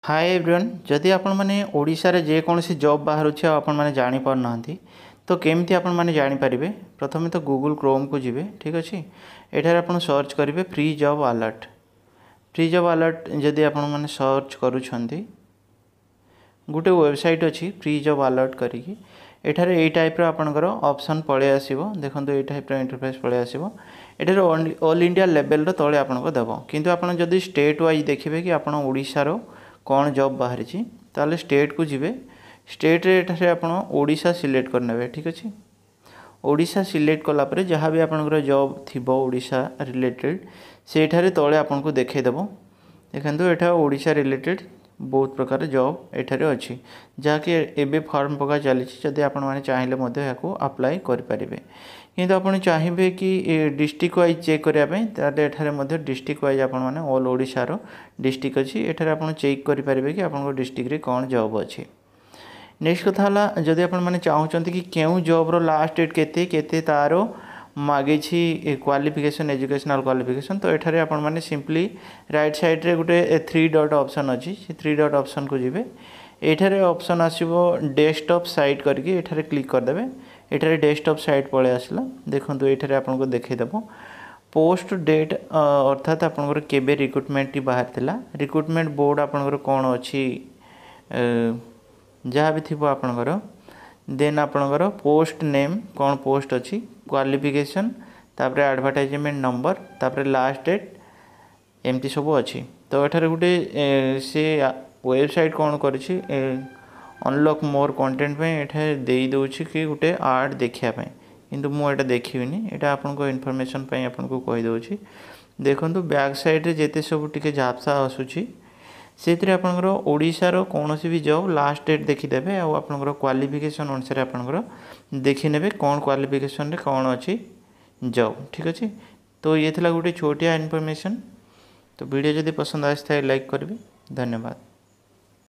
Hi everyone जदि आपण मैंने ओडिशा रे जेकोसी जॉब बाहर आपण मैंने जानी पार ना तो केमती आपण मैंने जानी पारिबे। प्रथम तो गूगल क्रोम को जिवे, ठीक अच्छे। एठार आपण सर्च करेंगे free job alert. Free job alert जदि आपण मैंने सर्च करूछंती गोटे वेबसाइट अच्छी फ्री जॉब अलर्ट करिकी एठार ए टाइप आपणकर ऑप्शन पळे आसीबो। देखंतु ए टाइप इंटरफेस पळे आसीबो। एठार ऑल इंडिया लेवल रो तळे आपनको देबो, किंतु आपण जदि स्टेट वाइज देखिबे कि आपण ओडिशा रो कौन जॉब बाहर ताले स्टेट को जिवे। स्टेट रे एठारे आपण ओडिशा सिलेक्ट करनेबे, ठीक अच्छे। ओडिशा सिलेक्ट कला परे जहाँ भी आपनकर जॉब थिबो ओडिशा रिलेटेड सेठारे तळे आपनको देखे देबो। देखंतु एठा ओडिशा रिलेटेड बहुत प्रकार जॉब एठारे अच्छी जहाँकि एबे फॉर्म पका चली। जदि आपण माने चाहिए मध्य याको अप्लाई कर पारिबे, किंतु आपण चाहिए कि डिस्ट्रिक्ट वाइज चेक करिया पय ताले एठारे मध्य डिस्ट्रिक्ट वाइज आपण माने ऑल ओडिशा रो डिस्ट्रिक्ट अच्छी एठारे आपण चेक करि पारिबे कि आपण डिस्ट्रिक्ट रे कोन जॉब अच्छी। नेक्स्ट कथा हला जदि आपण माने चाहुचंती कि केउ जॉब रो लास्ट डेट केते केते तारो मागे क्वालिफिकेशन एजुकेशनल क्वालिफिकेशन तो एठारे आपण माने सिंपली राइट साइड रे गुटे 3 डॉट ऑप्शन अच्छी से 3 डॉट ऑप्शन को जिवे। एठारे ऑप्शन आसीबो डेस्कटॉप साइट करके एठारे क्लिक कर देबे। एठारे डेस्कटॉप साइट पळे आसला। देखंतु एठारे आपण को देखै देबो पोस्ट डेट अर्थात आपनकर केबे रिक्रूटमेंट टी बाहर थिला। रिक्रूटमेंट बोर्ड आपनकर कोन अछि जहाँ भी थिबो आपनकर। देन आपनकर पोस्ट नेम कौन पोस्ट अच्छी, क्वालिफिकेशन तापर एडवर्टाइजमेंट नंबर तापर लास्ट डेट एमती सब अच्छी। तो एठारे गुटे से वेबसाइट कौन करिछि अनलॉक मोर कंटेंट पे एठारे देई दोछि कि गुटे आर्ट देखिया पय, किंतु मु एटा देखिबिनी। एटा आपनको इन्फॉर्मेशन पय आपनको कहि दोछि। देखंतु बैक साइड रे जेते सब टिके झापसा आसुछि सेतिर आपनकर ओडिशा कौन भी जॉब लास्ट डेट देखीदेवे और आपनकर क्वालिफिकेशन अनुसार आपनकर देखी नेबे कौन क्वालिफिकेशन रे कौन अच्छी जॉब, ठीक अच्छे। तो ये थिला गोटे छोटिया इन्फॉर्मेशन। तो वीडियो जदि पसंद आए लाइक करेंगे। धन्यवाद।